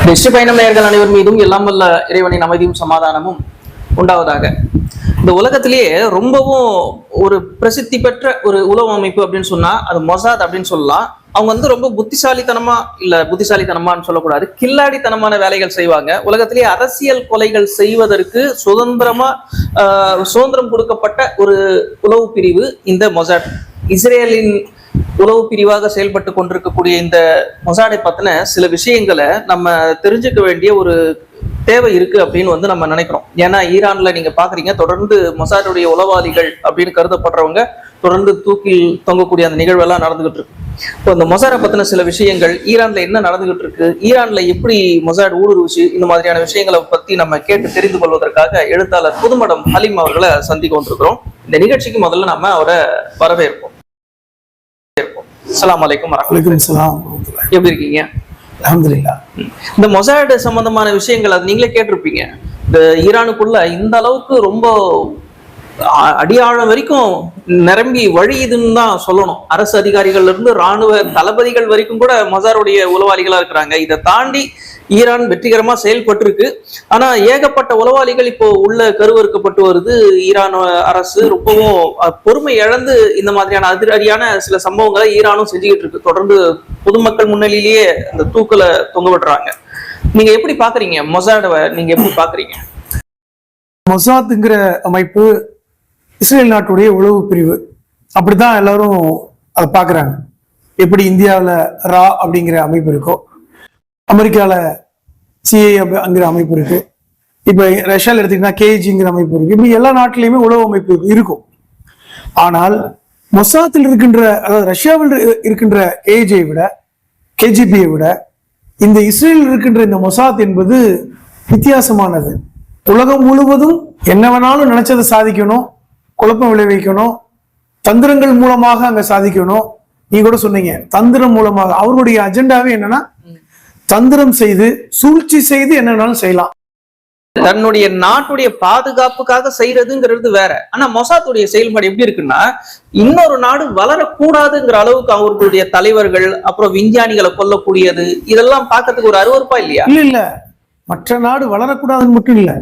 வெற்றி பயணம் நேயர்கள் அனைவர் மீதும் எல்லாம் வல்ல இறைவனின் அமைதியும் சமாதானமும் உண்டாவதாக. இந்த உலகத்திலேயே ரொம்பவும் ஒரு பிரசித்தி பெற்ற ஒரு உளவு அமைப்பு அப்படின்னு சொன்னா அது மொசாத் அப்படின்னு சொல்லலாம். அவங்க ரொம்ப புத்திசாலித்தனமான்னு சொல்லக்கூடாது, கில்லாடித்தனமான வேலைகள் செய்வாங்க. உலகத்திலேயே அரசியல் கொலைகள் செய்வதற்கு சுதந்திரம் கொடுக்கப்பட்ட ஒரு உளவு பிரிவு இந்த மொசாட். இஸ்ரேலின் உளவு பிரிவாக செயல்பட்டு கொண்டிருக்கக்கூடிய இந்த மொசாடை பத்தின சில விஷயங்களை நம்ம தெரிஞ்சுக்க வேண்டிய ஒரு தேவை இருக்கு அப்படின்னு நம்ம நினைக்கிறோம். ஏன்னா ஈரான்ல நீங்க பாக்குறீங்க, தொடர்ந்து மொசாடுடைய உளவாளிகள் அப்படின்னு கருதப்படுறவங்க தொடர்ந்து தூக்கில் தொங்கக்கூடிய அந்த நிகழ்வெல்லாம் நடந்துகிட்டு இருக்கு. இப்போ இந்த மொசாடை பத்தின சில விஷயங்கள், ஈரான்ல என்ன நடந்துகிட்டு இருக்கு, ஈரான்ல எப்படி மொசாட் ஊடுருவுச்சு, இந்த மாதிரியான விஷயங்களை பத்தி நம்ம கேட்டு தெரிந்து கொள்வதற்காக எழுத்தாளர் புதுமடம் ஹலீம் அவர்களை சந்திக்க கொண்டிருக்கிறோம். இந்த நிகழ்ச்சிக்கு முதல்ல நம்ம அவரை வரவேற்போம். அஸ்ஸலாமு அலைக்கும் வரஹ்மத்துல்லாஹி. எப்படி இருக்கீங்க? அல்ஹம்துலில்லாஹ். இந்த மொசாட் சம்பந்தமான விஷயங்கள் அது நீங்களே கேட்டிருப்பீங்க. இந்த ஈரானுக்குள்ள இந்த அளவுக்கு ரொம்ப அடியாழம் வரைக்கும் நிரம்பி வழியுதுன்னு தான் சொல்லணும். அரசு அதிகாரிகள்ல இருந்து ராணுவ தளபதிகள் வரைக்கும் கூட மொசாருடைய உளவாளிகளா இருக்கிறாங்க. இதை தாண்டி ஈரான் வெற்றிகரமா செயல்பட்டு இருக்கு. ஆனா ஏகப்பட்ட உளவாளிகள் இப்போ உள்ள கருவறுக்கப்பட்டு வருது. ஈரான் அரசு ரொம்பவும் பொறுமை இழந்து இந்த மாதிரியான அதிரடியான சில சம்பவங்களை ஈரானும் செஞ்சுக்கிட்டு இருக்கு. தொடர்ந்து பொதுமக்கள் முன்னிலையிலேயே அந்த தூக்கலை தொங்க விடுறாங்க. நீங்க எப்படி பாக்குறீங்க மொசாடை? நீங்க எப்படி பாக்குறீங்க? மொசாத்ங்கிற அமைப்பு இஸ்ரேல் நாட்டுடைய உளவு பிரிவு, அப்படித்தான் எல்லாரும் அதை பாக்குறாங்க. எப்படி இந்தியாவில் ரா அப்படிங்கிற அமைப்பு இருக்கோ, அமெரிக்கால சிஏங்கிற அமைப்பு இருக்கு, இப்ப ரஷ்யாவில் எடுத்தீங்கன்னா கேஜிங்கிற அமைப்பு இருக்கு. இப்படி எல்லா நாட்டிலையுமே உளவு அமைப்பு இருக்கும். ஆனால் மொசாத்தில் இருக்கின்ற, அதாவது ரஷ்யாவில் இருக்கின்ற கேஜிபியை விட இந்த இஸ்ரேலில் இருக்கின்ற இந்த மொசாத் என்பது வித்தியாசமானது. உலகம் முழுவதும் என்ன வேணாலும் நினைச்சதை சாதிக்கணும், குழப்பம் விளைவிக்கணும், தந்திரங்கள் மூலமாக அங்க சாதிக்கணும். நீங்க கூட சொன்னீங்க, தந்திரம் மூலமாக. அவர்களுடைய அஜெண்டாவே என்னன்னா, தந்திரம் செய்து சூழ்ச்சி செய்து என்னன்னாலும் செய்யலாம். தன்னுடைய நாட்டுடைய பாதுகாப்புக்காக செய்யறதுங்கிறது வேற. ஆனா மொசாத்துடைய செயல்பாடு எப்படி இருக்குன்னா, இன்னொரு நாடு வளரக்கூடாதுங்கிற அளவுக்கு அவர்களுடைய தலைவர்கள் அப்புறம் விஞ்ஞானிகளை கொல்லக்கூடியது, இதெல்லாம் பார்க்கறதுக்கு ஒரு அருவருப்பா இல்லையா? இல்ல, மற்ற நாடு வளரக்கூடாதுன்னு மட்டும் இல்ல,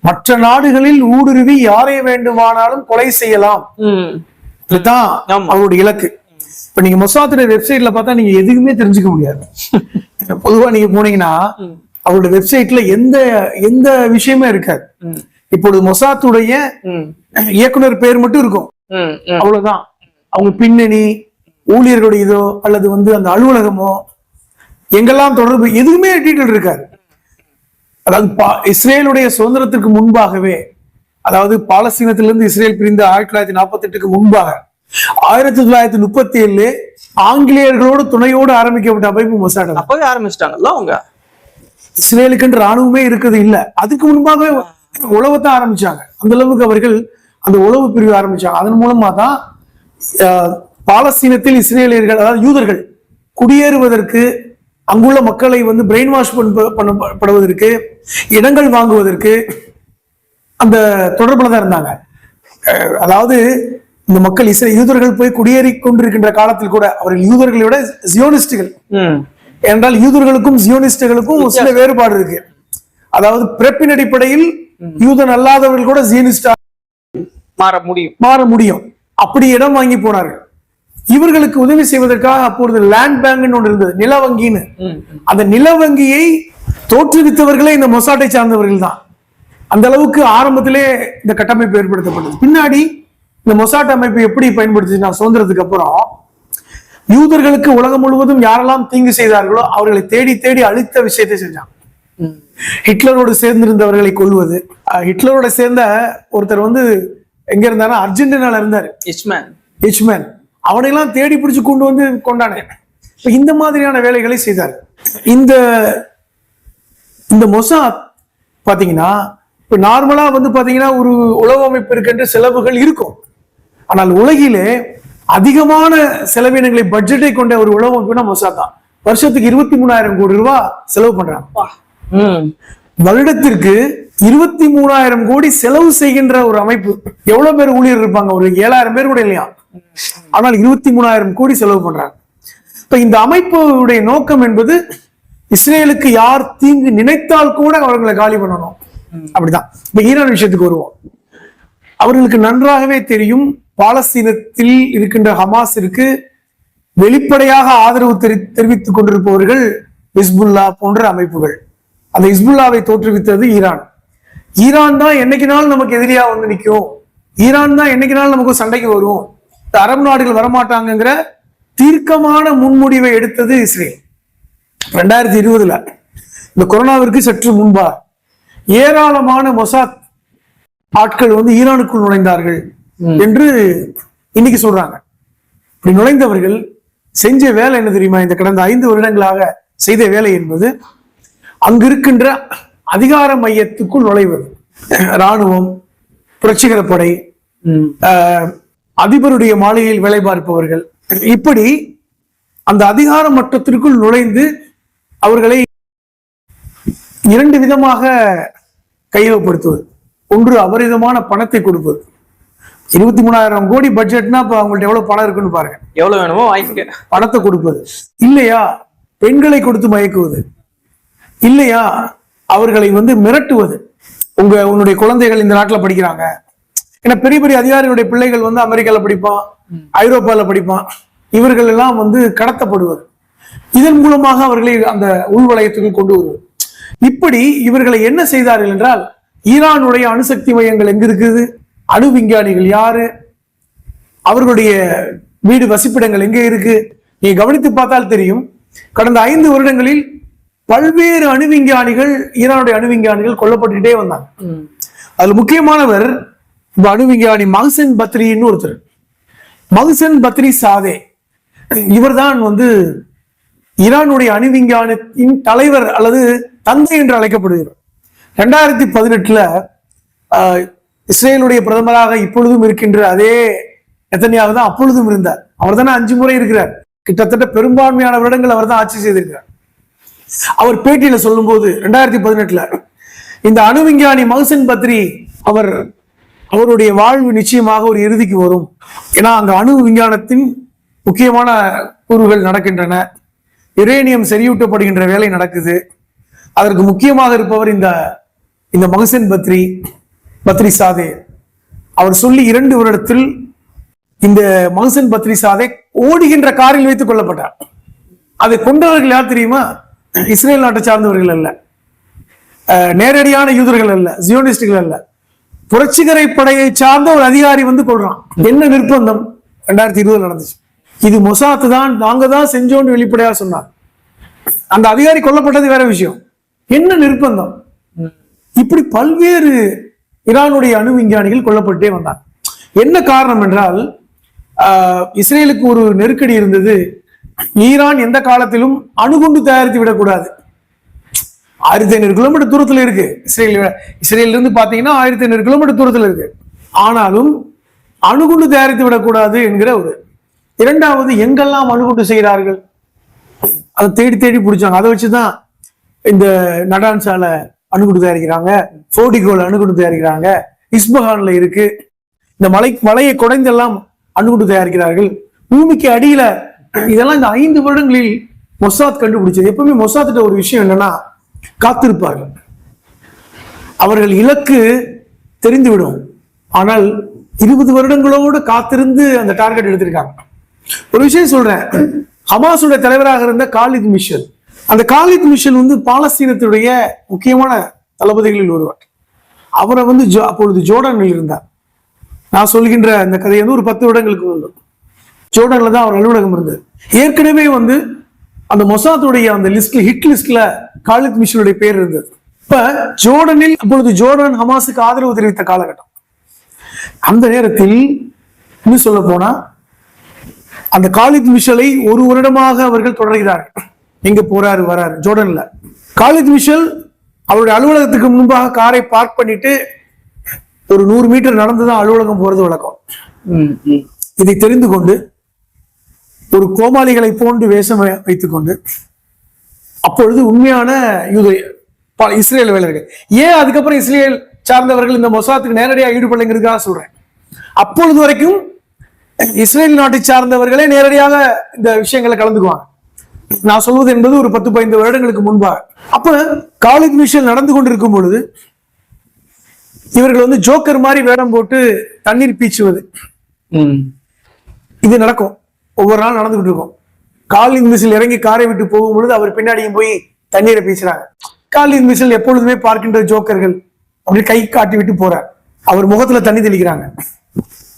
மற்ற நாடுகளில் ஊடுருவி யாரை வேண்டுமானாலும் கொலை செய்யலாம். இதுதான் அவருடைய இலக்கு. இப்ப நீங்க மொசாத்துடைய வெப்சைட்ல பார்த்தா நீங்க எதுவுமே தெரிஞ்சுக்க முடியாது. பொதுவா நீங்க போனீங்கன்னா அவருடைய வெப்சைட்ல எந்த விஷயமே இருக்காது. இப்பொழுது மொசாத்துடைய இயக்குனர் பேர் மட்டும் இருக்கும், அவ்வளவுதான். அவங்க பின்னணி, ஊழியர்களுடைய இதோ அல்லது அந்த அலுவலகமோ, எங்கெல்லாம் தொடர்பு, எதுவுமே டீட்டெயில் இருக்காது. அதாவது இஸ்ரேலுடைய சுதந்திரத்திற்கு முன்பாகவே, அதாவது பாலஸ்தீனத்திலிருந்து இஸ்ரேல் பிரிந்த 1948க்கு முன்பாக 1937 ஆங்கிலேயர்களோடு துணையோடு ஆரம்பிக்கப்பட்ட அமைப்பு மொசாட். அப்பவே ஆரம்பிச்சிட்டாங்கல்ல அவங்க. இஸ்ரேலுக்கு இருக்கிறது இருக்குது இல்ல, அதுக்கு முன்பாகவே உளவுத்தான் ஆரம்பிச்சாங்க. அந்த அளவுக்கு அவர்கள் அந்த உளவு பிரிவு ஆரம்பிச்சாங்க. அதன் மூலமா தான் பாலஸ்தீனத்தில் இஸ்ரேலியர்கள், அதாவது யூதர்கள் குடியேறுவதற்கு, அங்குள்ள மக்களை பிரெயின் வாஷ் பண்ணப்படுவதற்கு, இடங்கள் வாங்குவதற்கு அந்த தொடர்புல தான் இருந்தாங்க. அதாவது இந்த மக்கள் யூதர்கள் போய் குடியேறி கொண்டிருக்கின்ற காலத்தில் கூட அவர்கள் யூதர்களை விட ஜியோனிஸ்டுகள் என்றால், யூதர்களுக்கும் ஜியோனிஸ்டுகளுக்கும் சில வேறுபாடு இருக்கு. அதாவது பிறப்பின் அடிப்படையில் யூதன் அல்லாதவர்கள் கூட ஜியோனிஸ்டா மாற முடியும். அப்படி இடம் வாங்கி போனார்கள். இவர்களுக்கு உதவி செய்வதற்காக அப்பொழுது லேண்ட் பேங்க் ஒன்று இருந்தது, நில வங்கின்னு. அந்த நில வங்கியை தோற்றுவித்தவர்களே இந்த மொசாட்டை சார்ந்தவர்கள் தான். அந்த அளவுக்கு ஆரம்பத்திலே இந்த கட்டமைப்பு ஏற்படுத்தப்பட்டது. பின்னாடி இந்த மொசாட் அமைப்பு எப்படி பயன்படுத்துச்சுன்னா, சுதந்திரத்துக்கு அப்புறம் யூதர்களுக்கு உலகம் முழுவதும் யாரெல்லாம் தீங்கு செய்தார்களோ அவர்களை தேடி தேடி அழித்த விஷயத்தை செஞ்சாங்க. ஹிட்லரோடு சேர்ந்திருந்தவர்களை கொல்வது. ஹிட்லரோட சேர்ந்த ஒருத்தர் எங்க இருந்தாருன்னா அர்ஜென்டினால இருந்தாரு, இச்மேன். அவனையெல்லாம் தேடி பிடிச்சு கொண்டானே. இந்த மாதிரியான வேலைகளை செய்தார். இந்த மொசாத் பாத்தீங்கன்னா, இப்ப நார்மலா பாத்தீங்கன்னா ஒரு உளவு அமைப்பு இருக்கின்ற செலவுகள் இருக்கும். ஆனால் உலகிலே அதிகமான செலவினங்களை பட்ஜெட்டை கொண்ட ஒரு உளவு அமைப்புனா மொசாத் தான். வருஷத்துக்கு 23,000 கோடி ரூபாய் செலவு பண்றாங்க. வருடத்திற்கு 23,000 கோடி செலவு செய்கின்ற ஒரு அமைப்பு. எவ்வளவு பேர் ஊழியர் இருப்பாங்க? ஒரு 7,000 பேர் கூட இல்லையா? ஆனால் 23,000 கோடி செலவு பண்றாங்க. இப்ப இந்த அமைப்புடைய நோக்கம் என்பது இஸ்ரேலுக்கு யார் தீங்கு நினைத்தால் கூட அவர்களை காலி பண்ணணும். அப்படிதான். இப்ப ஈரான் விஷயத்துக்கு வருவோம். அவர்களுக்கு நன்றாகவே தெரியும், பாலஸ்தீனத்தில் இருக்கின்ற ஹமாஸிற்கு வெளிப்படையாக ஆதரவு தெரிவித்துக் கொண்டிருப்பவர்கள் ஹிஸ்புல்லா போன்ற அமைப்புகள். அந்த ஹிஸ்புல்லாவை தோற்றுவித்தது ஈரான். ஈரான் தான் என்னைக்குனாலும் நமக்கு எதிரியா வந்து நிற்கும், ஈரான் தான் என்னைக்குனாலும் நமக்கு சண்டைக்கு வரும், அரபு நாடுகள் வரமாட்டாங்கிற தீர்க்கமான முன்முடிவை எடுத்தது இஸ்ரேல். 2020 இந்த கொரோனாவிற்கு சற்று முன்பா ஏராளமான மொசாத் ஆட்கள் வந்து ஈரானுக்குள் நுழைந்தார்கள் என்று இன்னைக்கு சொல்றாங்க. இப்படி நுழைந்தவர்கள் செஞ்ச வேலை என்ன தெரியுமா? இந்த கடந்த 5 வருடங்களாக செய்த வேலை என்பது அங்கு இருக்கின்ற அதிகார மையத்துக்குள் நுழைவது. இராணுவம், புரட்சிகர படை, அதிபருடைய மாளிகையில் வேலை பார்ப்பவர்கள், இப்படி அந்த அதிகார மட்டத்திற்குள் நுழைந்து அவர்களை 2 விதமாக கையகப்படுத்துவது. ஒன்று, அபரிதமான பணத்தை கொடுப்பது. 23,000 கோடி பட்ஜெட்னா இப்ப அவங்கள்ட்ட எவ்வளவு பணம் இருக்குன்னு பாருங்க. எவ்வளவு வேணுமோ வாங்கிக்க. பணத்தை கொடுப்பது. இல்லையா பெண்களை கொடுத்து மயக்குவது. இல்லையா அவர்களை வந்து மிரட்டுவது. உன்னுடைய குழந்தைகள் இந்த நாட்டுல படிக்கிறாங்க. ஏன்னா பெரிய பெரிய அதிகாரிகளுடைய பிள்ளைகள் வந்து அமெரிக்கால படிப்பான், ஐரோப்பால படிப்பான். இவர்கள் எல்லாம் வந்து கடத்தப்படுவது. இதன் மூலமாக அவர்களை அந்த உள்வலயத்துக்குள் கொண்டு வருவது. இப்படி இவர்களை என்ன செய்தார்கள் என்றால், ஈரானுடைய அணுசக்தி மையங்கள் எங்க இருக்குது, அணு விஞ்ஞானிகள் யாரு, அவர்களுடைய வீடு வசிப்பிடங்கள் எங்க இருக்கு, நீ கவனித்து பார்த்தால் தெரியும். கடந்த 5 வருடங்களில் பல்வேறு அணு விஞ்ஞானிகள், ஈரானுடைய அணு விஞ்ஞானிகள் கொல்லப்பட்டுக்கிட்டே வந்தாங்க. அதுல முக்கியமானவர் இப்ப அணு விஞ்ஞானி மஹ்சன் பத்ரின்னு ஒருத்தர். மஹ்சன் பத்ரி சாதே இவர்தான் வந்து ஈரானுடைய அணு விஞ்ஞானத்தின் தலைவர் அல்லது தந்தை என்று அழைக்கப்படுகிறார். 2018 இஸ்ரேலுடைய பிரதமராக இப்பொழுதும் இருக்கின்ற அதே நெதன்யாஹு தான் அப்பொழுதும் இருந்தார். அவர் தானே 5 முறை இருக்கிறார். கிட்டத்தட்ட பெரும்பான்மையான வருடங்கள் அவர் தான் ஆட்சி செய்திருக்கிறார். அவர் பேட்டியில சொல்லும் போது 2018 இந்த அணு விஞ்ஞானி மஹ்சன் பத்ரி அவருடைய வாழ்வு நிச்சயமாக ஒரு இறுதிக்கு வரும். ஏன்னா அங்க அணு விஞ்ஞானத்தின் முக்கியமான கூறுகள் நடக்கின்றன, யுரேனியம் செறிவூட்டப்படுகின்ற வேலை நடக்குது. அதற்கு முக்கியமாக இருப்பவர் இந்த மஹ்சன் பத்ரி சாதே. அவர் சொல்லி 2 வருடத்தில் இந்த மஹ்சன் பத்ரி சாதே ஓடுகின்ற காரில் வைத்துக் கொல்லப்பட்டார். அதை கொண்டவர்கள் யார் தெரியுமா? இஸ்ரேல் நாட்டை சார்ந்தவர்கள் அல்ல, நேரடியான யூதர்கள் அல்ல, ஜியோனிஸ்டுகள் அல்ல, புரட்சிகரை படையை சார்ந்த ஒரு அதிகாரி வந்து கொள்றான். என்ன நிர்பந்தம் 2020 நடந்துச்சு. இது மொசாத்து தான், நாங்க தான் செஞ்சோன்னு வெளிப்படையா சொன்னார். அந்த அதிகாரி கொல்லப்பட்டது வேற விஷயம். என்ன நிர்பந்தம்? இப்படி பல்வேறு ஈரானுடைய அணு விஞ்ஞானிகள் கொல்லப்பட்டே வந்தாங்க. என்ன காரணம் என்றால், இஸ்ரேலுக்கு ஒரு நெருக்கடி இருந்தது. ஈரான் எந்த காலத்திலும் அணுகுண்டு தயாரித்து விடக்கூடாது. 1500 கிலோமீட்டர் தூரத்துல இருக்கு இஸ்ரேல் இருந்து பாத்தீங்கன்னா 1500 கிலோமீட்டர் தூரத்துல இருக்கு. ஆனாலும் அணுகுண்டு தயாரித்து விடக்கூடாது என்கிற ஒரு. இரண்டாவது, எங்கெல்லாம் அணுகுண்டு செய்கிறார்கள் அதை தேடி தேடி பிடிச்சாங்க. அதை வச்சுதான் இந்த நடான்சால அணுகுண்டு தயாரிக்கிறாங்க, போர்டிகோல அணுகுண்டு தயாரிக்கிறாங்க, இஸ்பஹான்ல இருக்கு. இந்த மலையை குடைந்தெல்லாம் அணுகுண்டு தயாரிக்கிறார்கள். பூமிக்கு அடியில இதெல்லாம் இந்த 5 வருடங்களில் மொசாத் கண்டுபிடிச்சது. எப்பவுமே மொசாத்திட்ட ஒரு விஷயம் என்னன்னா, காத்திருப்பார்கள். அவர்கள் இலக்கு தெரிந்துவிடும். ஆனால் 20 வருடங்களோடு காத்திருந்து அந்த டார்கெட் எடுத்திருக்காங்க. ஒரு விஷயம் சொல்றேன். ஹமாஸுடைய தலைவராக இருந்த காலித் மிஷல், அந்த காலித் மிஷல் வந்து பாலஸ்தீனத்துடைய முக்கியமான தளபதிகளில் ஒருவர். அவரை வந்து அப்பொழுது ஜோர்டானில் இருந்தார். நான் சொல்கின்ற இந்த கதையை வந்து ஒரு 10 வருடங்களுக்கு முன்பு ஜோர்டான்ல தான் அவர் அலுவலகம் இருந்தது. ஏற்கனவே வந்து அந்த மொசாத்துடைய அந்த லிஸ்ட்ல, ஹிட் லிஸ்ட்ல காலித் மிஷலுடைய பேர் இருந்தது. இப்ப ஜோர்டனில் அப்பொழுது ஜோர்டான் ஹமாஸுக்கு ஆதரவு தெரிவித்த காலகட்டம். அந்த நேரத்தில் இன்னும் சொல்ல போனா அந்த காலித் மிஷலை 1 வருடமாக அவர்கள் தொடர்கிறார்கள். எங்க போறாரு வராரு ஜோர்டன்ல. காலித் மிஷல் அவருடைய அலுவலகத்துக்கு முன்பாக காரை பார்க் பண்ணிட்டு ஒரு 100 மீட்டர் நடந்துதான் அலுவலகம் போறது வழக்கம். இதை தெரிந்து கொண்டு ஒரு கோமாளிகளை போன்று வேஷம் வைத்துக் கொண்டு, அப்பொழுது உண்மையான இஸ்ரேல் வேலைகள் ஏன் அதுக்கப்புறம் இஸ்ரேல் சார்ந்தவர்கள் இந்த மொசாத்துக்கு நேரடியாக ஈடுபடலைங்கிறதுக்காக சொல்றேன். அப்பொழுது வரைக்கும் இஸ்ரேல் நாட்டை சார்ந்தவர்களே நேரடியாக இந்த விஷயங்களை கலந்துக்குவாங்க. நான் சொல்வது என்பது ஒரு 10-15 வருடங்களுக்கு முன்பாக. அப்ப காலித் மிஷல் நடந்து கொண்டிருக்கும் பொழுது இவர்கள் வந்து ஜோக்கர் மாதிரி வேடம் போட்டு தண்ணீர் பீச்சுவது இது நடக்கும். ஒவ்வொரு நாள் நடந்துகிட்டு இருக்கும். காலித் மிஷல் இறங்கி காரை விட்டு போகும் பொழுது அவர் பின்னாடியும் போய் தண்ணீரை பீச்சுறாங்க. காலித் மிஷல் எப்பொழுதுமே பார்க்கின்ற ஜோக்கர்கள் அப்படி கை காட்டி விட்டு போறார். அவர் முகத்துல தண்ணி தெளிக்கிறாங்க.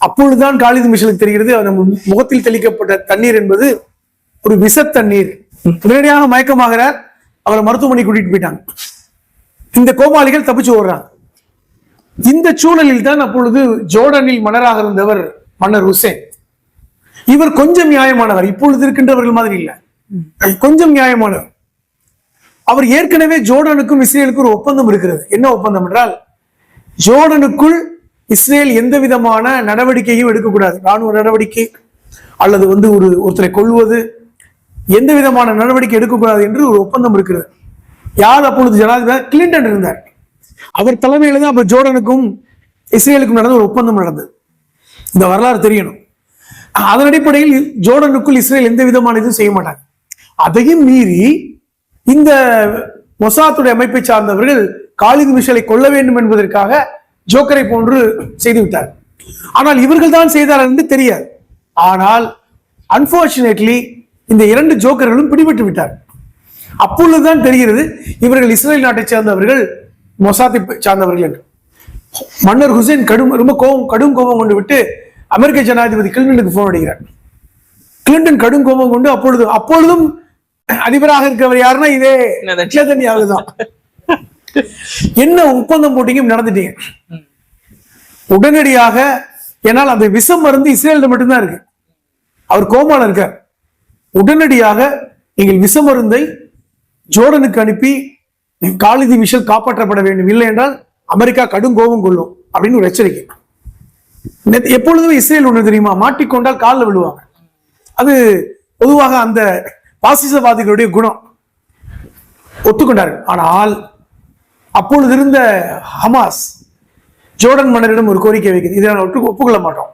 அப்பொழுதுதான் காலித் மிஷலுக்கு தெரிகிறது அந்த முகத்தில் தெளிக்கப்பட்ட தண்ணீர் என்பது ஒரு விஷ தண்ணீர். உடனடியாக மயக்கமாகிறார். அவரை மருத்துவமனை கூட்டிட்டு போயிட்டாங்க. இந்த கோமாளிகள் தப்பிச்சு ஓடுறாங்க. இந்த சூழலில் தான் அப்பொழுது ஜோர்டானில் மன்னராக இருந்தவர் மன்னர் ஹுசேன். இவர் கொஞ்சம் நியாயமானவர், இப்பொழுது இருக்கின்றவர்கள் மாதிரி இல்ல, கொஞ்சம் நியாயமானவர். அவர் ஏற்கனவே ஜோர்டானுக்கும் இஸ்ரேலுக்கும் ஒரு ஒப்பந்தம் இருக்கிறது. என்ன ஒப்பந்தம் என்றால், ஜோர்டானுக்குள் இஸ்ரேல் எந்த விதமான நடவடிக்கையும் எடுக்கக்கூடாது. ராணுவ நடவடிக்கை அல்லது வந்து ஒருத்தரை கொல்வது, எந்த விதமான நடவடிக்கை எடுக்கக்கூடாது என்று ஒரு ஒப்பந்தம் இருக்கிறது. யார் அப்பொழுது ஜனாதிபதி? கிளின்டன் இருந்தார். அவர் தலைமையில தான் அப்ப ஜோர்டானுக்கும் இஸ்ரேலுக்கும் நடந்த ஒரு ஒப்பந்தம் நடந்தது. இந்த வரலாறு தெரியணும். அதன் அடிப்படையில் ஜோர்டானுக்குள் இஸ்ரேல் எந்த விதமான இதுவும் செய்ய மாட்டாங்க. அதையும் மீறி இந்த மொசாத்துடைய அமைப்பை சார்ந்தவர்கள் காலித் மிஷலை கொல்ல வேண்டும் என்பதற்காக ஜோக்கரை போன்று செய்துவிட்டார். ஆனால் இவர்கள் தான் செய்தார் என்று தெரியாது. ஆனால் அன்பார்ச்சுனேட்லி இந்த 2 ஜோக்கர்களும் பிடிபட்டு விட்டார். அப்பொழுதுதான் தெரிகிறது இவர்கள் இஸ்ரேல் நாட்டை சேர்ந்தவர்கள், மொசாத்தை சார்ந்தவர்கள் என்று. மன்னர் ஹுசேன் ரொம்ப கடும் கோபம் கொண்டு விட்டு அமெரிக்க ஜனாதிபதி கிளின்டனுக்கு போன் அடிக்கிறார். கிளின்டன் கடும் கோபம் கொண்டு அப்பொழுதும் அதிபராக இருக்கிறவர் யாருன்னா இதே நெதன்யாஹு தான். என்ன ஒப்பந்தம் போட்டீங்க, நடந்துட்டீங்க. உடனடியாக, ஏன்னால் அந்த விஷம் மருந்து இஸ்ரேல் மட்டும்தான் இருக்கு, அவர் கோமால இருக்கார். உடனடியாக நீங்கள் விஷ மருந்தை ஜோர்டனுக்கு அனுப்பி காலித் மிஷல் காப்பாற்றப்பட வேண்டும், இல்லை என்றால் அமெரிக்கா கடும் கோபம் கொள்ளும் அப்படின்னு ஒரு எச்சரிக்கை. எப்பொழுதுமே இஸ்ரேல் ஒண்ணு தெரியுமா, மாட்டிக்கொண்டால் காலில் விழுவாங்க. அது பொதுவாக அந்த பாசிசவாதிகளுடைய குணம். ஒத்துக்கொண்டார்கள். ஆனால் அப்பொழுது இருந்த ஹமாஸ் ஜோர்டன் மன்னரிடம் ஒரு கோரிக்கை வைக்கிறது, இதை நான் ஒப்புக்கொள்ள மாட்டோம்.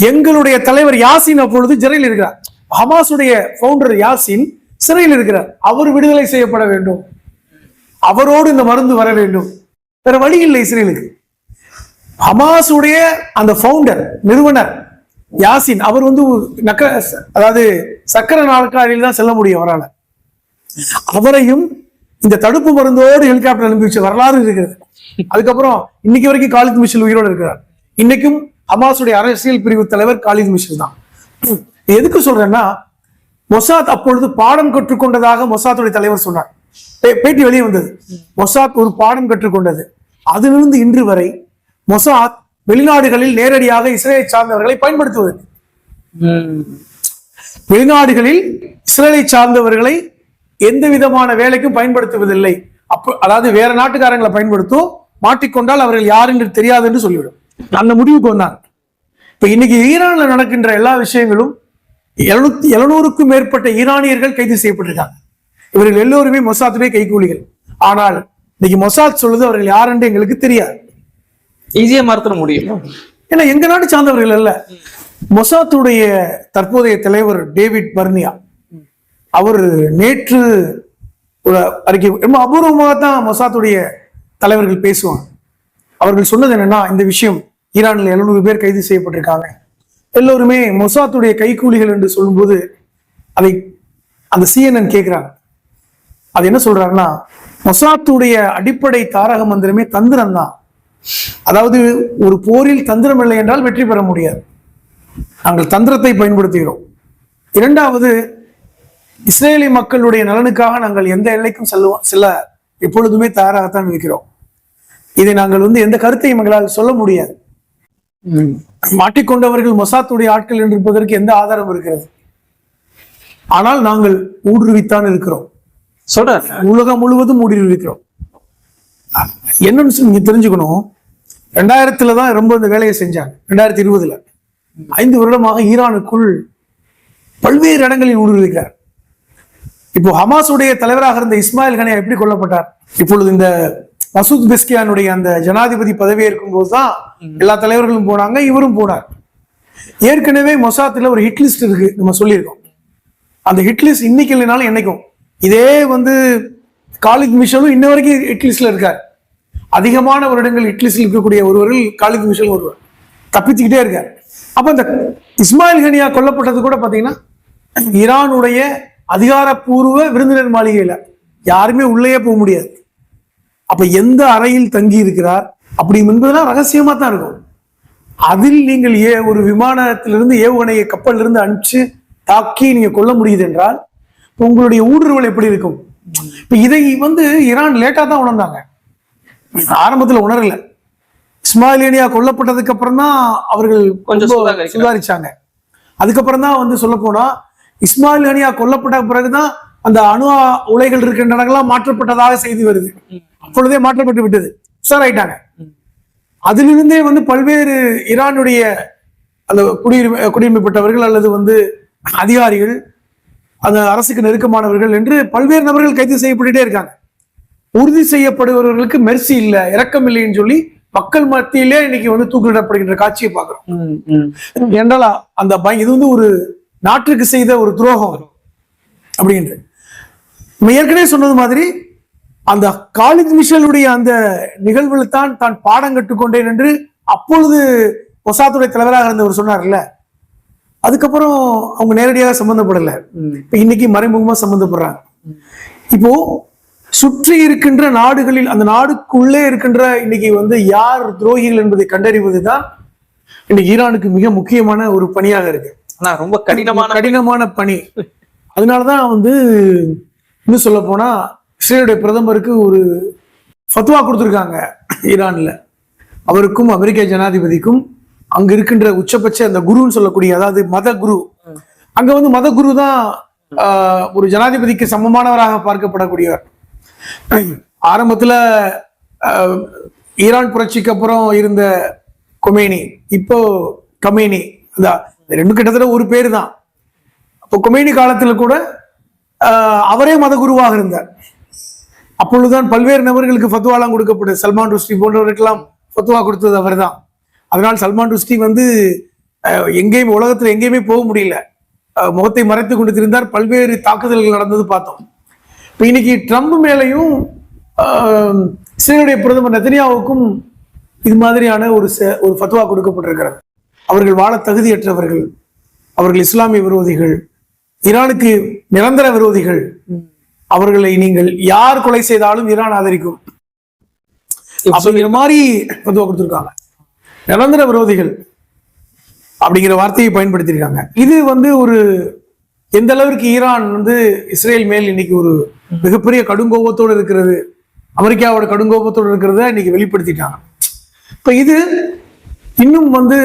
எங்களுடைய தலைவர் யாசின் அப்பொழுது சிறையில் இருக்கிறார். ஹமாஸுடைய ஃபவுண்டர் யாசின் சிறையில் இருக்கிறார். அவர் விடுதலை செய்யப்பட வேண்டும், அவரோடு இந்த மருந்து வர வேண்டும். வேற வழி இல்லை இஸ்ரேலுக்கு. ஹமாஸுடைய அந்த ஃபவுண்டர், நிறுவனர் யாசின், அவர் வந்து அதாவது சக்கர நாற்காலியில் தான் செல்ல முடியும் அவரால். அவரையும் இந்த தடுப்பு மருந்தோடு ஹெலிகாப்டர் அனுப்பி வச்ச வரலாறு இருக்கிறது. அதுக்கப்புறம் இன்னைக்கு வரைக்கும் காலித் மிஷல் உயிரோடு இருக்கிறார். இன்னைக்கும் ஹமாஸுடைய அரசியல் பிரிவு தலைவர் காலித் மிஷல் தான். எதுக்கு சொல்றேன்னா, மொசாத் அப்பொழுது பாடம் கற்றுக்கொண்டதாக மொசாத்துடைய தலைவர் சொன்னார். பேட்டி வெளியே வந்தது. மொசாத் ஒரு பாடம் கற்றுக்கொண்டது. அதிலிருந்து இன்று வரை மொசாத் வெளிநாடுகளில் நேரடியாக இஸ்ரேலை சார்ந்தவர்களை பயன்படுத்துவது. வெளிநாடுகளில் இஸ்ரேலை சார்ந்தவர்களை எந்த விதமான வேலைக்கும் பயன்படுத்துவதில்லை. அதாவது வேற நாட்டுக்காரங்களை பயன்படுத்தும், மாட்டிக்கொண்டால் அவர்கள் யார் என்று தெரியாது என்று சொல்லிவிடும். அந்த முடிவுக்கு வந்தாங்க. இப்ப இன்னைக்கு ஈரான்ல நடக்கின்ற எல்லா விஷயங்களும் 700க்கும் மேற்பட்ட ஈரானியர்கள் கைது செய்யப்பட்டிருக்காங்க. இவர்கள் எல்லோருமே மொசாத்துடைய கைகூலிகள். ஆனால் இன்னைக்கு மொசாத் சொல்லுது அவர்கள் யார் என்று எங்களுக்கு தெரியாது. ஈஸியா மறுத்துட முடியும், ஏன்னா எங்க நாட்டு சார்ந்தவர்கள் அல்ல. மொசாத்துடைய தற்போதைய தலைவர் டேவிட் பர்னியா, அவர் நேற்று ஒரு அறிக்கை, ரொம்ப அபூர்வமாக தான் மொசாத்துடைய தலைவர்கள் பேசுவாங்க. அவர்கள் சொன்னது என்னன்னா, இந்த விஷயம் ஈரானில் 700 பேர் கைது செய்யப்பட்டிருக்காங்க, எல்லோருமே மொசாத்துடைய கைக்கூலிகள் என்று சொல்லும்போது அதை அந்த CNN கேட்கிறாங்க. அது என்ன சொல்றாங்கன்னா, மொசாத்துடைய அடிப்படை தாரக மந்திரமே தந்திரம் தான். அதாவது ஒரு போரில் தந்திரம் இல்லை என்றால் வெற்றி பெற முடியாது. நாங்கள் தந்திரத்தை பயன்படுத்துகிறோம். இரண்டாவது, இஸ்ரேலி மக்களுடைய நலனுக்காக நாங்கள் எந்த எல்லைக்கும் செல்ல எப்பொழுதுமே தயாராகத்தான் இருக்கிறோம். இதை நாங்கள் எந்த கருத்தையும் எங்களால் சொல்ல முடியாது. மாட்டிக்கொண்டவர்கள் மொசாத்துடைய ஆட்கள் என்று இருப்பதற்கு எந்த ஆதாரம் இருக்கிறது? ஆனால் நாங்கள் ஊடுருவித்தான் இருக்கிறோம். உலகம் முழுவதும் ஊடுருவிக்கிறோம். என்னன்னு நீங்க தெரிஞ்சுக்கணும். 2000 தான் ரொம்ப இந்த வேலையை செஞ்சாங்க. 2020 5 வருடமாக ஈரானுக்குள் பல்வேறு இடங்களில் ஊடுருவிக்கிறார். இப்போ ஹமாஸுடைய தலைவராக இருந்த இஸ்மாயில் கனியா எப்படி கொல்லப்பட்டார்? இப்பொழுது இந்த மசூத் பெஸ்கியானுடைய அந்த ஜனாதிபதி பதவி ஏற்கும் போதுதான் எல்லா தலைவர்களும் போனாங்க, இவரும் போனார். ஏற்கனவே மொசாத்துல ஒரு ஹிட் லிஸ்ட் இருக்கு, நம்ம சொல்லியிருக்கோம். அந்த ஹிட் லிஸ்ட் இன்னைக்கு இல்லைனாலும் என்னைக்கும். இதே வந்து காலித் மிஷலும் இன்ன வரைக்கும் ஹிட் லிஸ்ட்ல இருக்கார். அதிகமான வருடங்கள் ஹிட் லிஸ்ட்ல இருக்கக்கூடிய ஒருவர்கள் காலித் மிஷல் ஒருவர், தப்பிச்சுக்கிட்டே இருக்கார். அப்ப இந்த இஸ்மாயில் ஹனியா கொல்லப்பட்டது கூட பாத்தீங்கன்னா ஈரானுடைய அதிகாரப்பூர்வ விருந்தினர் மாளிகையில யாருமே உள்ளே போக முடியாது. அப்ப எந்த அறையில் தங்கி இருக்கிறார் அப்படி என்பதெல்லாம் ரகசியமா தான் இருக்கும். அதில் நீங்கள் ஒரு விமானத்திலிருந்து ஏவுகணையை கப்பலில் இருந்து அனுப்பிச்சு தாக்கி நீங்க கொல்ல முடியுது என்றால் உங்களுடைய ஊடுருவல் எப்படி இருக்கும்? இப்ப இதை வந்து ஈரான் லேட்டா தான் உணர்ந்தாங்க, ஆரம்பத்துல உணரல. இஸ்மாயில் ஹனியா கொல்லப்பட்டதுக்கு அப்புறம் தான் அவர்கள் கொஞ்சம் சுதாரிச்சாங்க. அதுக்கப்புறம் தான் வந்து சொல்ல போனா இஸ்மாயில் ஹனியா கொல்லப்பட்ட பிறகுதான் அந்த அணு உலைகள் இருக்கின்ற இடங்கள்லாம் மாற்றப்பட்டதாக செய்தி வருது. அப்பொழுதே மாற்றப்பட்டு விட்டது, உஷாராயிட்டாங்க. அதிலிருந்தே வந்து பல்வேறு ஈரானுடைய அந்த குடியுரிமைப்பட்டவர்கள் அல்லது வந்து அதிகாரிகள், அந்த அரசுக்கு நெருக்கமானவர்கள் என்று பல்வேறு நபர்கள் கைது செய்யப்பட்டுட்டே இருக்காங்க. உறுதி செய்யப்படுபவர்களுக்கு மெர்சி இல்ல, இரக்கம் இல்லைன்னு சொல்லி மக்கள் மத்தியிலே இன்னைக்கு வந்து தூக்கிலிடப்படுகின்ற காட்சியை பார்க்கிறோம். என்றால் அந்த இது வந்து ஒரு நாட்டுக்கு செய்த ஒரு துரோகம் அப்படின்ற ஏற்கனவே சொன்னது மாதிரி அந்த காலித் மிஷலுடைய அந்த நிகழ்வுல தான் பாடம் கற்றுக்கொண்டேன் என்று அப்பொழுது மொசாத்துடைய தலைவராக இருந்தவர் சொன்னார்ல. அதுக்கப்புறம் அவங்க நேரடியாக சம்பந்தப்படல, இன்னைக்கு மறைமுகமா சம்பந்தப்படுறாங்க. இப்போ சுற்றி இருக்கின்ற நாடுகளில் அந்த நாடுக்குள்ளே இருக்கின்ற இன்னைக்கு வந்து யார் துரோகிகள் என்பதை கண்டறிவதுதான் இன்னைக்கு ஈரானுக்கு மிக முக்கியமான ஒரு பணியாக இருக்கு. ரொம்ப கடினமான பணி. அதனாலதான் வந்து இன்னும் சொல்ல போனா இஸ்ரேலுடைய பிரதமருக்கு ஒரு ஃபத்வா கொடுத்திருக்காங்க ஈரான்ல. அவருக்கும் அமெரிக்க ஜனாதிபதிக்கும் அங்க இருக்கின்ற உச்சபட்ச அந்த குருன்னு சொல்லக்கூடிய, அதாவது மத குரு, அங்க வந்து மத குரு தான் ஒரு ஜனாதிபதிக்கு சமமானவராக பார்க்கப்படக்கூடியவர். ஆரம்பத்துல ஈரான் புரட்சிக்கு அப்புறம் இருந்த கொமேனி, இப்போ கமேனி, ரெண்டு கிட்டத்தட்ட ஒரு பேரு தான். அப்போ கொமேனி காலத்துல கூட அவரே மத குருவாக இருந்தார். அப்பொழுதுதான் பல்வேறு நபர்களுக்கு ஃபத்வாலாம் கொடுக்கப்பட்டது. சல்மான் ருஷ்டி போன்றவர்களுக்கெல்லாம் ஃபத்வா கொடுத்தது அவர் தான். அதனால் சல்மான் ருஷ்டி வந்து எங்கேயுமே உலகத்துல எங்கேயுமே போக முடியல, முகத்தை மறைத்து கொண்டு இருந்தார். பல்வேறு தாக்குதல்கள் நடந்தது பார்த்தோம். இப்போ இன்னைக்கு ட்ரம்ப் மேலையும் இஸ்ரேலுடைய பிரதமர் நெதன்யாவுக்கும் இது மாதிரியான ஒரு ஃபத்வா கொடுக்கப்பட்டிருக்கிறது. அவர்கள் வாழ தகுதியற்றவர்கள், அவர்கள் இஸ்லாமிய விரோதிகள், ஈரானுக்கு நிரந்தர விரோதிகள், அவர்களை நீங்கள் யார் கொலை செய்தாலும் ஈரான் ஆதரிக்கும் அப்படிங்கிற மாதிரி ஃபத்வா கொடுத்திருக்காங்க. நிரந்தர விரோதிகள் அப்படிங்கிற வார்த்தையை பயன்படுத்தியிருக்காங்க. இது வந்து ஒரு எந்த அளவிற்கு ஈரான் வந்து இஸ்ரேல் மேல் இன்னைக்கு ஒரு மிகப்பெரிய கடுங்கோபத்தோடு இருக்கிறது, அமெரிக்காவோட கடுங்கோபத்தோடு இருக்கிறத இன்னைக்கு வெளிப்படுத்திட்டாங்க. இப்ப இது இன்னும் வந்து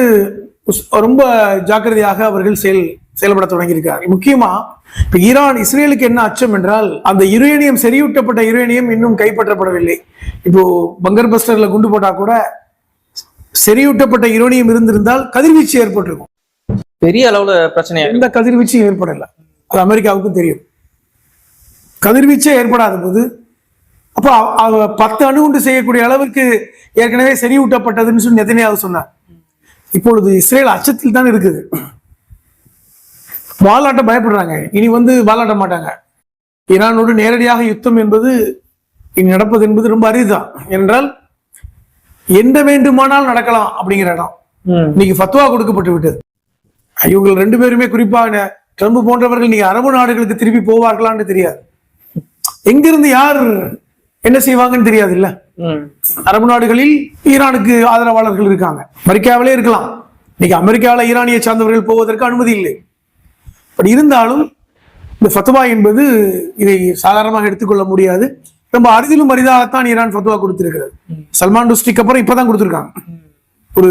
ரொம்ப ஜாக்கிரதையாக அவர்கள் செயல்பட தொடங்கியிருக்கிறார்கள். முக்கியமா இப்ப ஈரான் இஸ்ரேலுக்கு என்ன அச்சம் என்றால், அந்த யுரேனியம், செறிவூட்டப்பட்ட யுரேனியம் இன்னும் கைப்பற்றப்படவில்லை. இப்போ பங்கர் பஸ்டர்ல குண்டு போட்டா கூட செறிவூட்டப்பட்ட யுரேனியம் இருந்திருந்தால் கதிர்வீச்சு ஏற்பட்டிருக்கும். பெரிய அளவுல பிரச்சனை, எந்த கதிர்வீச்சும் ஏற்படல. அது அமெரிக்காவுக்கும் தெரியும். கதிர்வீச்சே ஏற்படாத போது அப்போ 10 அணுகுண்டு செய்யக்கூடிய அளவுக்கு ஏற்கனவே செறிவூட்டப்பட்டதுன்னு சொல்லி நெதன்யாஹு சொன்னார். இப்பொழுது இஸ்ரேல் அச்சத்தில் தான் இருக்குது. வாலாட்ட பயப்படுறாங்க. இனி வந்து வாலாட்ட மாட்டாங்க. ஈரானோடு நேரடியாக யுத்தம் என்பது இனி நடப்பது என்பது ரொம்ப அரிதுதான். என்றால் என்ன வேண்டுமானால் நடக்கலாம் அப்படிங்கிற இடம் இன்னைக்கு ஃபத்வா கொடுக்கப்பட்டு விட்டது. இவங்க 2 பேருமே, குறிப்பாக ட்ரம்ப் போன்றவர்கள் நீங்க அரபு நாடுகளுக்கு திருப்பி போவார்களான்னு தெரியாது. எங்கிருந்து யார் என்ன செய்வாங்கன்னு தெரியாது இல்ல. அரபு நாடுகளில் ஈரானுக்கு ஆதரவாளர்கள் இருக்காங்க, அமெரிக்காவிலே இருக்கலாம். இன்னைக்கு அமெரிக்காவில் ஈரானியை சார்ந்தவர்கள் போவதற்கு அனுமதி இல்லை. அப்படி இருந்தாலும் இந்த ஃபத்வா என்பது இதை சாதாரணமாக எடுத்துக்கொள்ள முடியாது. ரொம்ப அரிதிலும் அரிதாகத்தான் ஈரான் ஃபத்வா கொடுத்திருக்கிறது. சல்மான் ருஷ்டிக்கு அப்புறம் இப்பதான் கொடுத்திருக்காங்க, ஒரு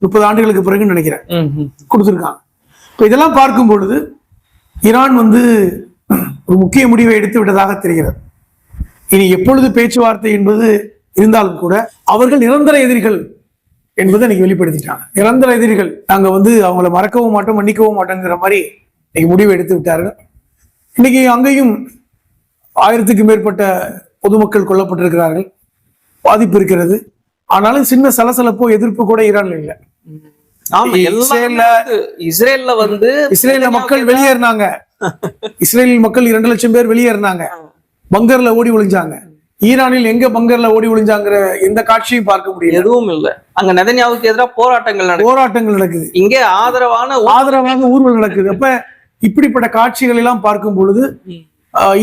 30 ஆண்டுகளுக்கு பிறகு நினைக்கிறேன் கொடுத்திருக்காங்க. இப்போ இதெல்லாம் பார்க்கும் பொழுது ஈரான் வந்து ஒரு முக்கிய முடிவை எடுத்து விட்டதாக தெரிகிறது. இனி எப்பொழுது பேச்சுவார்த்தை என்பது இருந்தாலும் கூட அவர்கள் நிரந்தர எதிரிகள் என்பதை இன்னைக்கு வெளிப்படுத்திட்டாங்க. நிரந்தர எதிரிகள், நாங்க வந்து அவங்கள மறக்கவும் மாட்டோம், மன்னிக்கவும் மாட்டோங்கிற மாதிரி இன்னைக்கு முடிவை எடுத்து விட்டார்கள். இன்னைக்கு அங்கேயும் 1000க்கும் மேற்பட்ட பொதுமக்கள் கொல்லப்பட்டிருக்கிறார்கள், பாதிப்பு இருக்கிறது. ஆனாலும் சின்ன சலசலப்போ எதிர்ப்பு கூட ஈரான்ல இல்லை. இஸ்ரேல்ல மக்கள் வெளியேறினாங்க. இஸ்ரேல் மக்கள் 2 லட்சம் பேர் வெளியேறினாங்க, பங்கர்ல ஓடி ஒளிஞ்சாங்க. ஈரானில் எங்க பங்கர்ல ஓடி ஒளிஞ்சாங்கிற எந்த காட்சியும் பார்க்க முடியல. எதுவும் இல்ல. அங்க நெதன்யாவுக்கு எதிராக போராட்டங்கள் நடக்குது. இங்கே ஆதரவாக ஊர்வலம் நடக்குது. அப்ப இப்படிப்பட்ட காட்சிகள் எல்லாம் பார்க்கும் பொழுது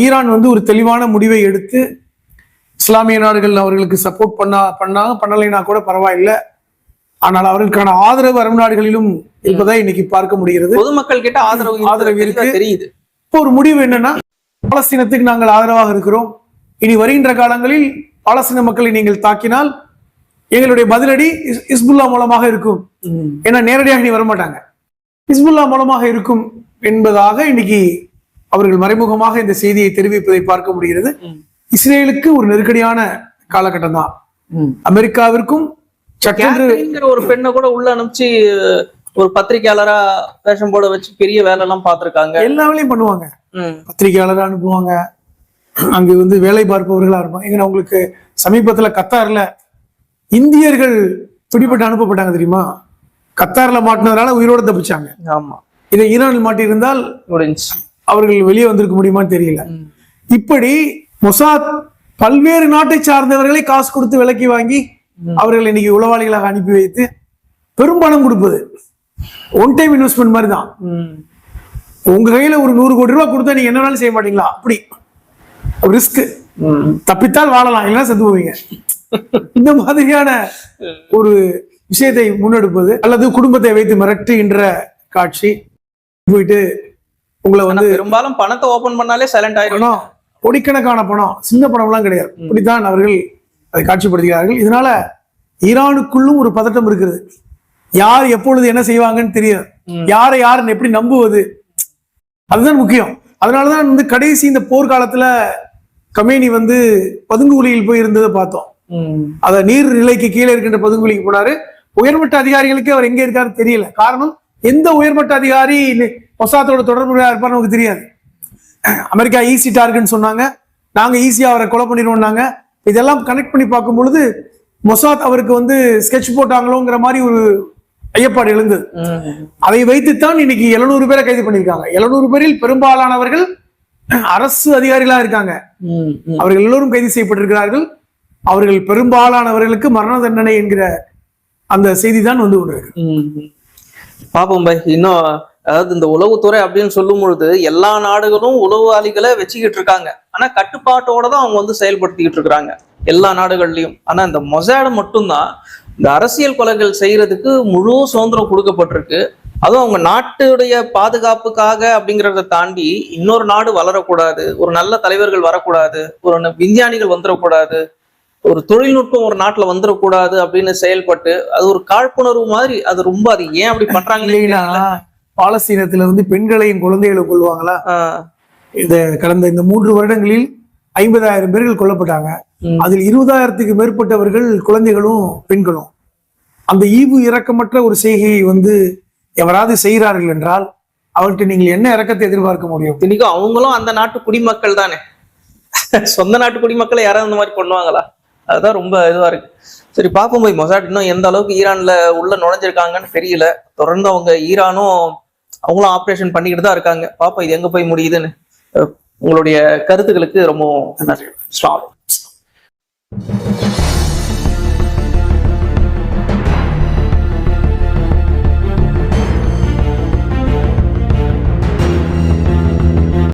ஈரான் வந்து ஒரு தெளிவான முடிவை எடுத்து, இஸ்லாமிய நாடுகள் அவர்களுக்கு சப்போர்ட் பண்ணலைன்னா கூட பரவாயில்லை, ஆனால் அவர்களுக்கான ஆதரவு அரபு நாடுகளிலும் இருப்பதை இன்னைக்கு பார்க்க முடிகிறது. பொதுமக்கள் கிட்ட ஆதரவு இருக்கு, தெரியுது. இப்போ ஒரு முடிவு என்னன்னா, பாலஸ்தீனத்துக்கு நாங்கள் ஆதரவாக இருக்கிறோம், இனி வருகின்ற காலங்களில் பாலஸ்தீன மக்களை நீங்கள் தாக்கினால் எங்களுடைய பதிலடி ஹிஸ்புல்லா மூலமாக இருக்கும். ஏன்னா நேரடியாக நீ வரமாட்டாங்க, ஹிஸ்புல்லா மூலமாக இருக்கும் என்பதாக இன்னைக்கு அவர்கள் மறைமுகமாக இந்த செய்தியை தெரிவிப்பதை பார்க்க முடிகிறது. இஸ்ரேலுக்கு ஒரு நெருக்கடியான காலகட்டம் தான். அமெரிக்காவிற்கும் ஒரு பெண்ணை கூட உள்ள அனுப்பிச்சு ஒரு பத்திரிகையாளரா வேஷம் போட வச்சு பெரிய வேலை எல்லாம் பார்த்திருக்காங்க. எல்லா வேலையும் பண்ணுவாங்க, பத்திரிகையாளரா அனுப்புவாங்க, அங்கு வந்து வேலை பார்ப்பவர்களா இருப்பாங்க. எங்க உங்களுக்கு சமீபத்துல கத்தார்ல இந்தியர்கள் பிடிபட்டு அனுப்பப்பட்டாங்க தெரியுமா? கத்தார்ல மாட்டினதுனால உயிரோட தப்பிச்சாங்க. ஆமா, இதை ஈரானில் மாட்டி இருந்தால் அவர்கள் வெளியே வந்திருக்க முடியுமான்னு தெரியல. இப்படி மொசாத் பல்வேறு நாட்டை சார்ந்தவர்களை காசு கொடுத்து விலக்கி வாங்கி அவர்கள் இன்னைக்கு உளவாளிகளாக அனுப்பி வைத்து பெரும் பணம் கொடுப்பது ஒன் டைம் இன்வெஸ்ட்மெண்ட் மாதிரி தான். உங்க கையில ஒரு 100 கோடி ரூபாய் கொடுத்தா நீங்க என்ன வேணாலும் செய்ய மாட்டீங்களா? அப்படி ரிஸ்க். தப்பித்தால் வாழலாம், இல்லைன்னா செத்து போவீங்க. இந்த மாதிரியான ஒரு விஷயத்தை முன்னெடுப்பது அல்லது குடும்பத்தை வைத்து மிரட்டுகின்ற காட்சி. போயிட்டு உங்களை வந்து பெரும்பாலும் பணத்தை ஓபன் பண்ணாலே சைலண்ட் ஆயிடும். கோடிக்கணக்கான பணம், சின்ன பணம் எல்லாம் கிடையாது. இப்படித்தான் அவர்கள் அதை காட்சிப்படுத்துகிறார்கள். இதனால ஈரானுக்குள்ளும் ஒரு பதட்டம் இருக்கிறது. யார் எப்பொழுது என்ன செய்வாங்கன்னு தெரியாது, யாரை யாருன்னு எப்படி நம்புவது, அதுதான் முக்கியம். அதனாலதான் வந்து கடைசி இந்த போர்க்காலத்துல கமேனி வந்து பதுங்குகுழியில் போய் இருந்ததை பார்த்தோம். அத நீர் நிலைக்கு கீழே இருக்கின்ற பதுங்குகுழிக்கு போனாரு. உயர்மட்ட அதிகாரிகளுக்கு அவர் எங்க இருக்காரு தெரியல. காரணம், எந்த உயர்மட்ட அதிகாரி மொசாத்தோட தொடர்புடையா இருப்பார் நமக்கு தெரியாது. அமெரிக்கா ஈஸி டார்கெட் சொன்னாங்க, நாங்க ஈஸியா அவரை கொலை பண்ணிடுவோம்னாங்க. இதெல்லாம் கனெக்ட் பண்ணி பார்க்கும் பொழுது மொசாத் அவருக்கு வந்து ஸ்கெட்ச் போட்டாங்களோங்கிற மாதிரி ஒரு ஐயப்பாடு எழுந்தது. அதை வைத்துத்தான் இன்னைக்கு 700 பேரை கைது பண்ணியிருக்காங்க. 700 பேரில் பெரும்பாலானவர்கள் அரசு அதிகாரிகளா இருக்காங்க. அவர்கள் எல்லோரும் கைது செய்யப்பட்டிருக்கிறார்கள். அவர்கள் பெரும்பாலானவர்களுக்கு மரண தண்டனை என்கிற அந்த செய்தி தான் வந்து கொண்டிருக்கு. பாப்போம் பாய். இன்னும் அதாவது இந்த உளவுத்துறை அப்படின்னு சொல்லும் பொழுது எல்லா நாடுகளும் உளவாளிகளை வச்சுக்கிட்டு இருக்காங்க. ஆனா கட்டுப்பாட்டோட தான் அவங்க வந்து செயல்படுத்திக்கிட்டு இருக்கிறாங்க எல்லா நாடுகள்லயும். ஆனா இந்த மொசாட் மட்டும்தான் இந்த அரசியல் கொலைகள் செய்யறதுக்கு முழு சுதந்திரம் கொடுக்கப்பட்டிருக்கு. அதுவும் அவங்க நாட்டுடைய பாதுகாப்புக்காக அப்படிங்கிறத தாண்டி இன்னொரு நாடு வளரக்கூடாது, ஒரு நல்ல தலைவர்கள் வரக்கூடாது, ஒரு விஞ்ஞானிகள் வந்துடக்கூடாது, ஒரு தொழில்நுட்பம் ஒரு நாட்டுல வந்துடக்கூடாது அப்படின்னு செயல்பட்டு அது ஒரு காழ்ப்புணர்வு மாதிரி. அது ரொம்ப, அது ஏன் அப்படி பண்றாங்க? பாலஸ்தீனத்துல வந்து பெண்களையும் குழந்தைகளும் கொள்வாங்களா? இந்த கடந்த இந்த 3 வருடங்களில் 50,000 பேர்கள் கொல்லப்பட்டாங்க. அதில் 20,000க்கு மேற்பட்டவர்கள் குழந்தைகளும் பெண்களும். அந்த ஈவு இரக்கமற்ற ஒரு செய்கையை வந்து எவராது செய்கிறார்கள் என்றால் அவர்கிட்ட நீங்கள் என்ன இரக்கத்தை எதிர்பார்க்க முடியும்? இன்னைக்கும் அவங்களும் அந்த நாட்டு குடிமக்கள் தானே. சொந்த நாட்டு குடிமக்களை யாராவது இந்த மாதிரி பண்ணுவாங்களா? அதுதான் ரொம்ப இதுவா இருக்கு. சரி, பார்ப்போம் போய் மொசாட் இன்னும் எந்த அளவுக்கு ஈரான்ல உள்ள நுழைஞ்சிருக்காங்கன்னு தெரியல. தொடர்ந்து அவங்க ஈரானும் அவங்களும் ஆப்ரேஷன் பண்ணிக்கிட்டு தான் இருக்காங்க. பாப்போம் இது எங்க போய் முடியுதுன்னு. உங்களுடைய கருத்துக்களுக்கு ரொம்ப நன்றி.